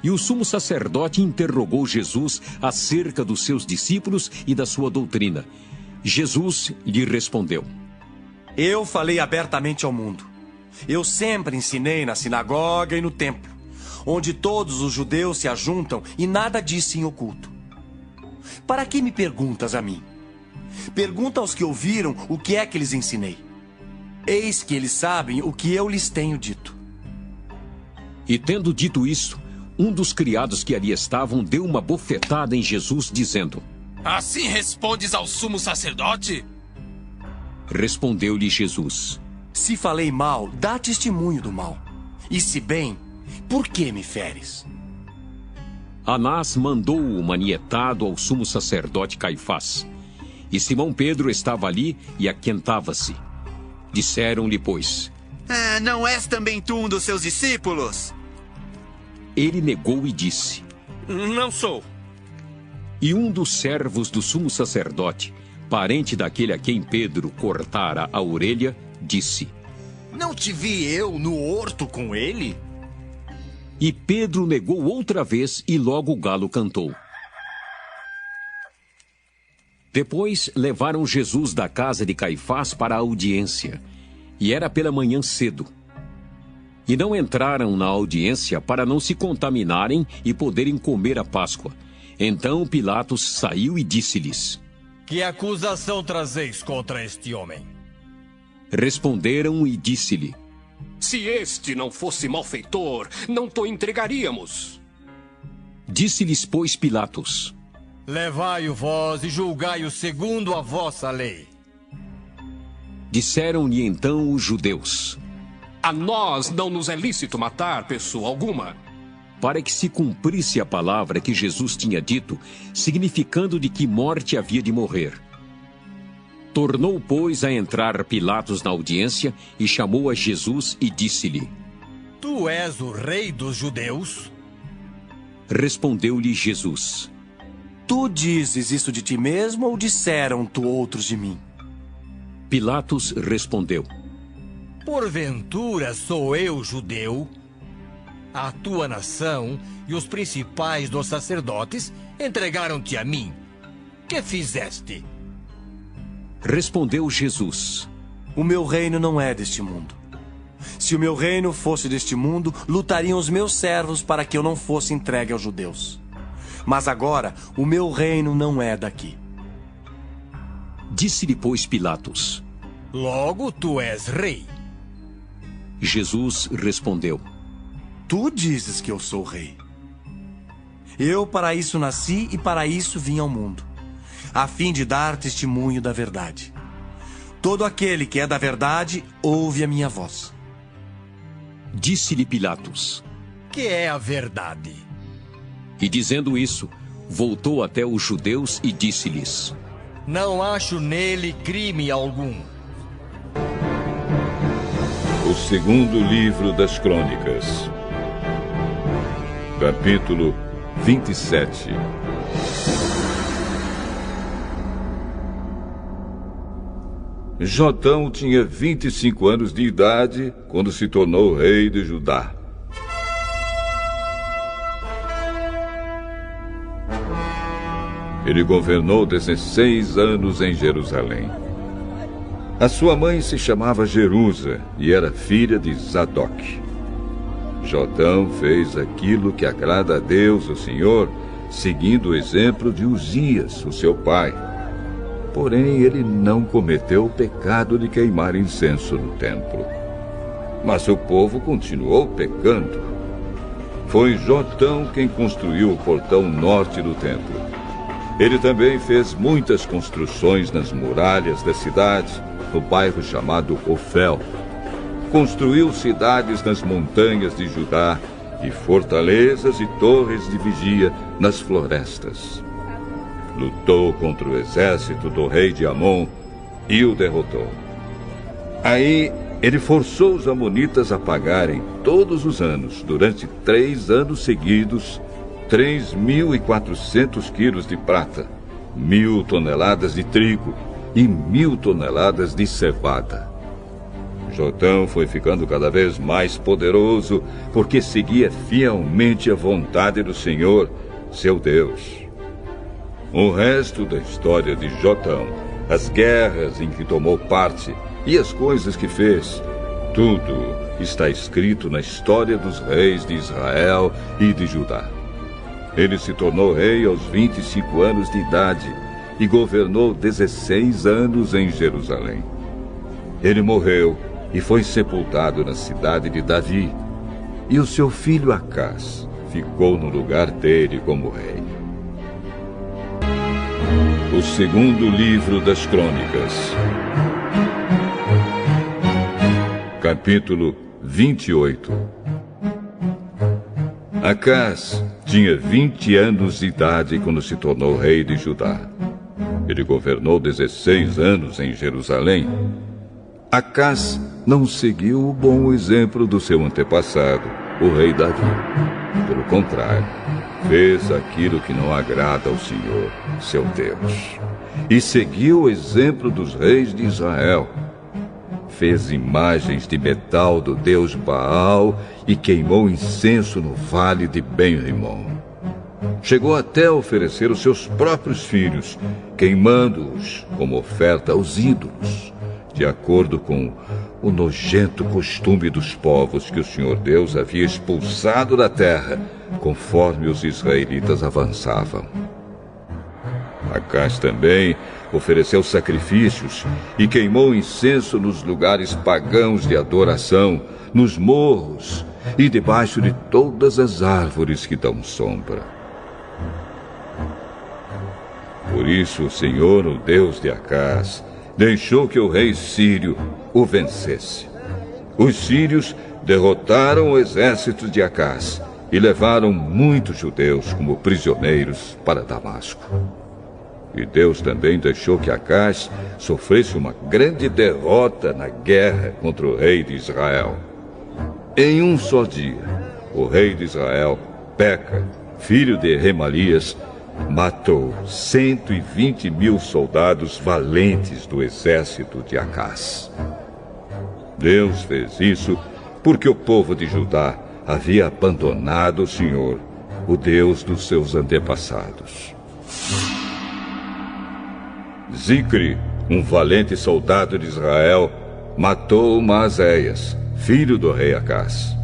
E o sumo sacerdote interrogou Jesus acerca dos seus discípulos e da sua doutrina. Jesus lhe respondeu: Eu falei abertamente ao mundo. Eu sempre ensinei na sinagoga e no templo, onde todos os judeus se ajuntam, e nada disse em oculto. Para que me perguntas a mim? Pergunta aos que ouviram o que é que lhes ensinei. Eis que eles sabem o que eu lhes tenho dito. E tendo dito isso, um dos criados que ali estavam deu uma bofetada em Jesus, dizendo: Assim respondes ao sumo sacerdote? Respondeu-lhe Jesus: Se falei mal, dá testemunho do mal. E se bem, por que me feres? Anás mandou-o manietado ao sumo sacerdote Caifás. E Simão Pedro estava ali e aquentava-se. Disseram-lhe, pois: Não és também tu um dos seus discípulos? Ele negou e disse: Não sou. E um dos servos do sumo sacerdote, parente daquele a quem Pedro cortara a orelha, disse: Não te vi eu no horto com ele? E Pedro negou outra vez e logo o galo cantou. Depois levaram Jesus da casa de Caifás para a audiência, e era pela manhã cedo. E não entraram na audiência para não se contaminarem e poderem comer a Páscoa. Então Pilatos saiu e disse-lhes: Que acusação trazeis contra este homem? Responderam e disse-lhe: Se este não fosse malfeitor, não te entregaríamos. Disse-lhes, pois, Pilatos: Levai-o vós e julgai-o segundo a vossa lei. Disseram-lhe então os judeus: A nós não nos é lícito matar pessoa alguma. Para que se cumprisse a palavra que Jesus tinha dito, significando de que morte havia de morrer. Tornou, pois, a entrar Pilatos na audiência e chamou a Jesus e disse-lhe: Tu és o rei dos judeus? Respondeu-lhe Jesus: Tu dizes isso de ti mesmo ou disseram-tu outros de mim? Pilatos respondeu: Porventura sou eu judeu? A tua nação e os principais dos sacerdotes entregaram-te a mim. Que fizeste? Respondeu Jesus: O meu reino não é deste mundo. Se o meu reino fosse deste mundo, lutariam os meus servos para que eu não fosse entregue aos judeus. Mas agora, o meu reino não é daqui. Disse-lhe, pois, Pilatos: Logo tu és rei. Jesus respondeu: Tu dizes que eu sou rei. Eu para isso nasci e para isso vim ao mundo, a fim de dar testemunho da verdade. Todo aquele que é da verdade ouve a minha voz. Disse-lhe Pilatos: Que é a verdade? E dizendo isso, voltou até os judeus e disse-lhes: Não acho nele crime algum. O segundo livro das Crônicas, capítulo 27. Jotão tinha 25 anos de idade quando se tornou rei de Judá. Ele governou 16 anos em Jerusalém. A sua mãe se chamava Jerusa e era filha de Zadok. Jotão fez aquilo que agrada a Deus, o Senhor, seguindo o exemplo de Uzias, o seu pai. Porém, ele não cometeu o pecado de queimar incenso no templo. Mas o povo continuou pecando. Foi Jotão quem construiu o portão norte do templo. Ele também fez muitas construções nas muralhas da cidade, no bairro chamado Ofel. Construiu cidades nas montanhas de Judá e fortalezas e torres de vigia nas florestas. Lutou contra o exército do rei de Amon e o derrotou. Aí ele forçou os amonitas a pagarem todos os anos, durante 3 anos seguidos, 3.400 quilos de prata, 1.000 toneladas de trigo e 1.000 toneladas de cevada. Jotão foi ficando cada vez mais poderoso porque seguia fielmente a vontade do Senhor, seu Deus. O resto da história de Jotão, as guerras em que tomou parte e as coisas que fez, tudo está escrito na história dos reis de Israel e de Judá. Ele se tornou rei aos 25 anos de idade e governou 16 anos em Jerusalém. Ele morreu e foi sepultado na cidade de Davi, e o seu filho Acás ficou no lugar dele como rei. O segundo livro das Crônicas, capítulo 28. Acás tinha 20 anos de idade quando se tornou rei de Judá. Ele governou 16 anos em Jerusalém. Acás não seguiu o bom exemplo do seu antepassado, o rei Davi. Pelo contrário, fez aquilo que não agrada ao Senhor, seu Deus, e seguiu o exemplo dos reis de Israel. Fez imagens de metal do deus Baal e queimou incenso no vale de Ben-Rimon. Chegou até a oferecer os seus próprios filhos, queimando-os como oferta aos ídolos, de acordo com o nojento costume dos povos que o Senhor Deus havia expulsado da terra, conforme os israelitas avançavam. Acás também ofereceu sacrifícios e queimou incenso nos lugares pagãos de adoração, nos morros e debaixo de todas as árvores que dão sombra. Por isso o Senhor, o Deus de Acás, deixou que o rei sírio o vencesse. Os sírios derrotaram o exército de Acás e levaram muitos judeus como prisioneiros para Damasco. E Deus também deixou que Acás sofresse uma grande derrota na guerra contra o rei de Israel. Em um só dia, o rei de Israel, Peca, filho de Remalias, matou 120.000 soldados valentes do exército de Acás. Deus fez isso porque o povo de Judá havia abandonado o Senhor, o Deus dos seus antepassados. Zicre, um valente soldado de Israel, matou Maazéias, filho do rei Acás.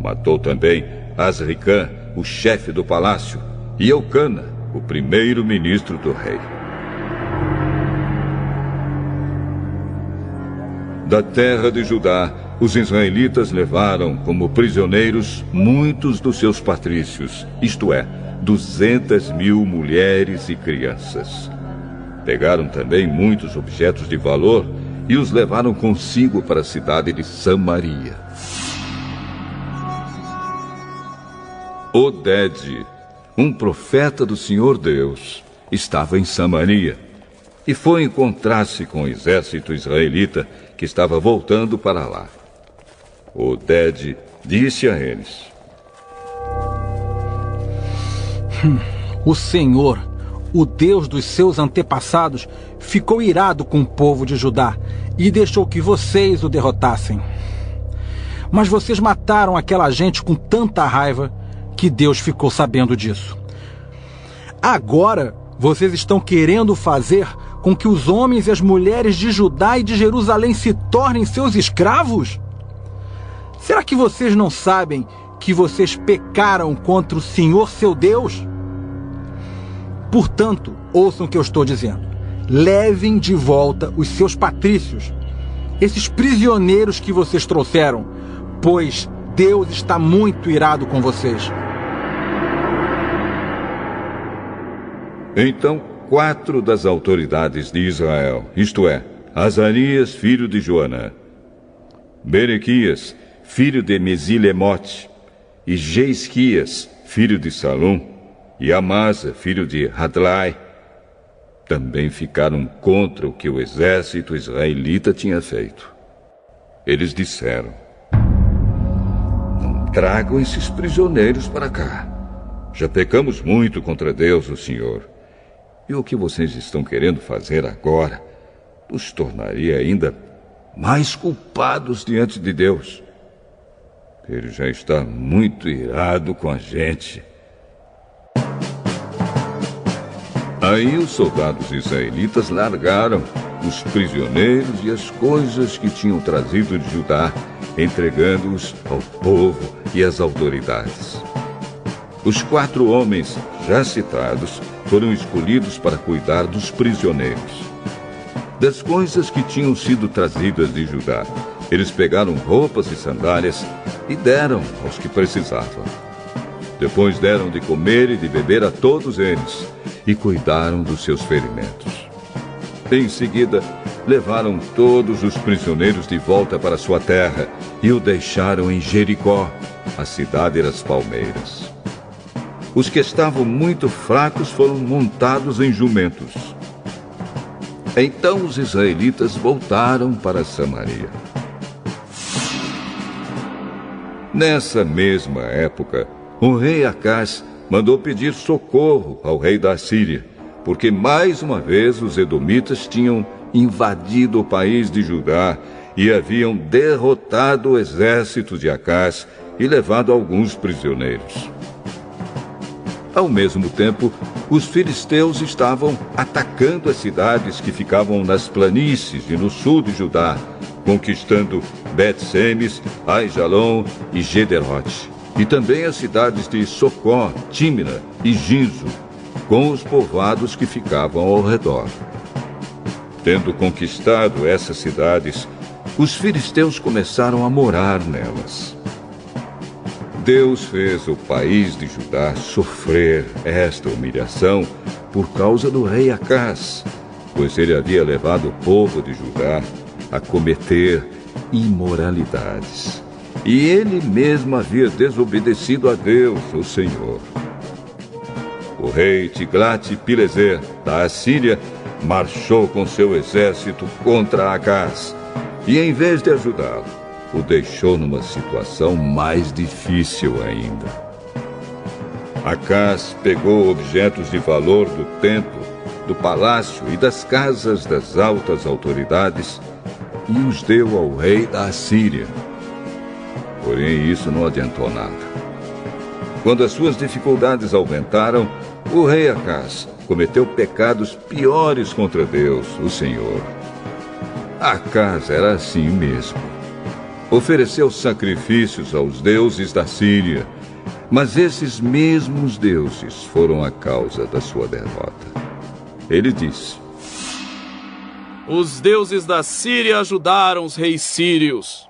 Matou também Azricã, o chefe do palácio, e Eucana, o primeiro-ministro do rei. Da terra de Judá, os israelitas levaram como prisioneiros muitos dos seus patrícios, isto é, 200.000 mulheres e crianças. Pegaram também muitos objetos de valor e os levaram consigo para a cidade de Samaria. Oded, um profeta do Senhor Deus, estava em Samaria e foi encontrar-se com o exército israelita que estava voltando para lá. Oded disse a eles: O Senhor, o Deus dos seus antepassados, ficou irado com o povo de Judá e deixou que vocês o derrotassem. Mas vocês mataram aquela gente com tanta raiva que Deus ficou sabendo disso. Agora, vocês estão querendo fazer com que os homens e as mulheres de Judá e de Jerusalém se tornem seus escravos? Será que vocês não sabem que vocês pecaram contra o Senhor seu Deus? Portanto, ouçam o que eu estou dizendo. Levem de volta os seus patrícios, esses prisioneiros que vocês trouxeram, pois Deus está muito irado com vocês. Então, 4 das autoridades de Israel, isto é, Azarias, filho de Joanã, Berequias, filho de Mesilemote, e Jeisquias, filho de Salum, e Amasa, filho de Hadlai, também ficaram contra o que o exército israelita tinha feito. Eles disseram: Não tragam esses prisioneiros para cá. Já pecamos muito contra Deus, o Senhor. E o que vocês estão querendo fazer agora nos tornaria ainda mais culpados diante de Deus. Ele já está muito irado com a gente. Aí os soldados israelitas largaram os prisioneiros e as coisas que tinham trazido de Judá, entregando-os ao povo e às autoridades. Os 4 homens já citados foram escolhidos para cuidar dos prisioneiros. Das coisas que tinham sido trazidas de Judá, eles pegaram roupas e sandálias e deram aos que precisavam. Depois deram de comer e de beber a todos eles e cuidaram dos seus ferimentos. Em seguida, levaram todos os prisioneiros de volta para sua terra e o deixaram em Jericó, a cidade das palmeiras. Os que estavam muito fracos foram montados em jumentos. Então os israelitas voltaram para Samaria. Nessa mesma época, o rei Acaz mandou pedir socorro ao rei da Assíria, porque mais uma vez os edomitas tinham invadido o país de Judá e haviam derrotado o exército de Acaz e levado alguns prisioneiros. Ao mesmo tempo, os filisteus estavam atacando as cidades que ficavam nas planícies e no sul de Judá, conquistando Bet-Semes, Aijalon e Gederote, e também as cidades de Socó, Tímina e Ginzo, com os povoados que ficavam ao redor. Tendo conquistado essas cidades, os filisteus começaram a morar nelas. Deus fez o país de Judá sofrer esta humilhação por causa do rei Acaz, pois ele havia levado o povo de Judá a cometer imoralidades. E ele mesmo havia desobedecido a Deus, o Senhor. O rei Tiglat-Pileser, da Assíria, marchou com seu exército contra Acaz e, em vez de ajudá-lo, o deixou numa situação mais difícil ainda. Acaz pegou objetos de valor do templo, do palácio e das casas das altas autoridades e os deu ao rei da Assíria. Porém, isso não adiantou nada. Quando as suas dificuldades aumentaram, o rei Acaz cometeu pecados piores contra Deus, o Senhor. Acaz era assim mesmo. Ofereceu sacrifícios aos deuses da Síria, mas esses mesmos deuses foram a causa da sua derrota. Ele disse: os deuses da Síria ajudaram os reis sírios.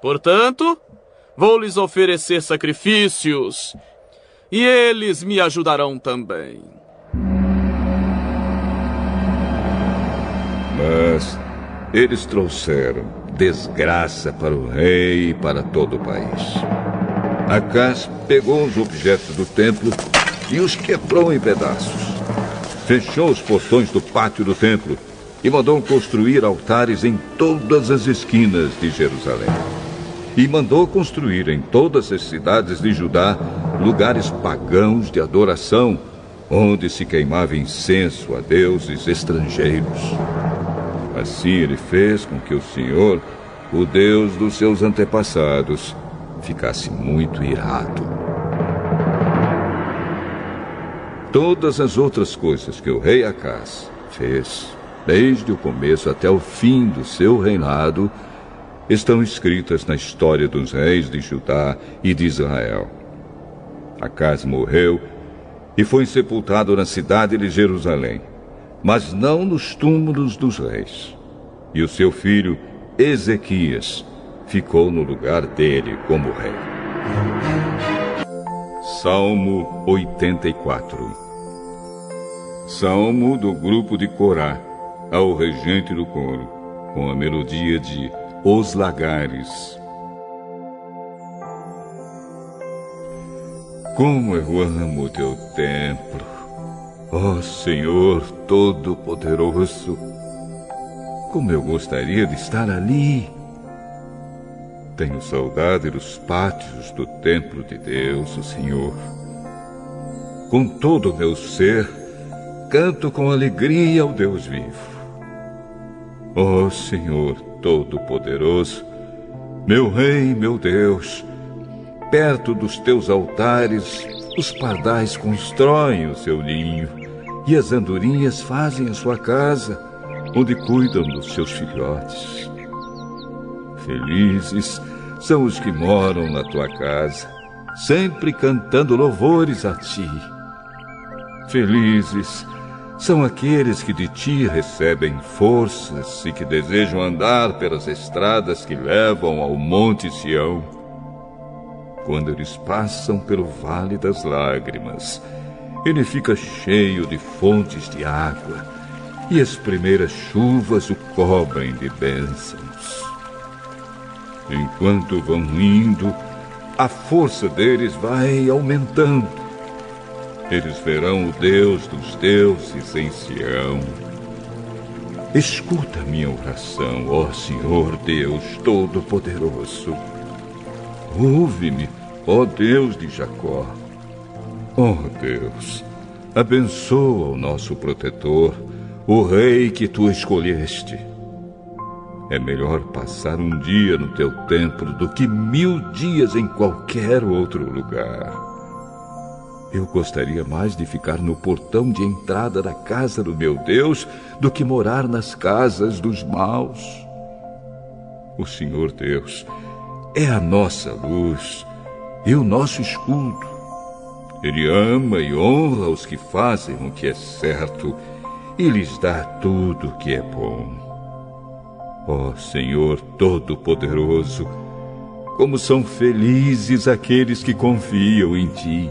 Portanto, vou lhes oferecer sacrifícios, e eles me ajudarão também. Mas eles trouxeram desgraça para o rei e para todo o país. Acaz pegou os objetos do templo e os quebrou em pedaços. Fechou os portões do pátio do templo e mandou construir altares em todas as esquinas de Jerusalém. E mandou construir em todas as cidades de Judá lugares pagãos de adoração, onde se queimava incenso a deuses estrangeiros. Assim ele fez com que o Senhor, o Deus dos seus antepassados, ficasse muito irado. Todas as outras coisas que o rei Acaz fez, desde o começo até o fim do seu reinado, estão escritas na história dos reis de Judá e de Israel. Acaz morreu e foi sepultado na cidade de Jerusalém, mas não nos túmulos dos reis. E o seu filho, Ezequias, ficou no lugar dele como rei. Salmo 84. Salmo do grupo de Corá, ao regente do coro, com a melodia de Os Lagares. Como eu amo o teu templo, ó Senhor Todo-Poderoso! Como eu gostaria de estar ali! Tenho saudade dos pátios do templo de Deus, o Senhor. Com todo o meu ser, canto com alegria ao Deus vivo. Ó Senhor Todo-Poderoso, meu Rei, meu Deus, perto dos teus altares, os pardais constroem o seu ninho e as andorinhas fazem a sua casa, onde cuidam dos seus filhotes. Felizes são os que moram na tua casa, sempre cantando louvores a ti. Felizes são aqueles que de ti recebem forças e que desejam andar pelas estradas que levam ao Monte Sião. Quando eles passam pelo Vale das Lágrimas, ele fica cheio de fontes de água, e as primeiras chuvas o cobrem de bênçãos. Enquanto vão indo, a força deles vai aumentando. Eles verão o Deus dos deuses em Sião. Escuta minha oração, ó Senhor Deus Todo-Poderoso. Ouve-me, ó Deus de Jacó. Ó Deus, abençoa o nosso protetor, o rei que tu escolheste. É melhor passar um dia no teu templo do que 1000 dias em qualquer outro lugar. Eu gostaria mais de ficar no portão de entrada da casa do meu Deus do que morar nas casas dos maus. O Senhor Deus é a nossa luz e o nosso escudo. Ele ama e honra os que fazem o que é certo e lhes dá tudo o que é bom. Ó Senhor Todo-Poderoso, como são felizes aqueles que confiam em ti.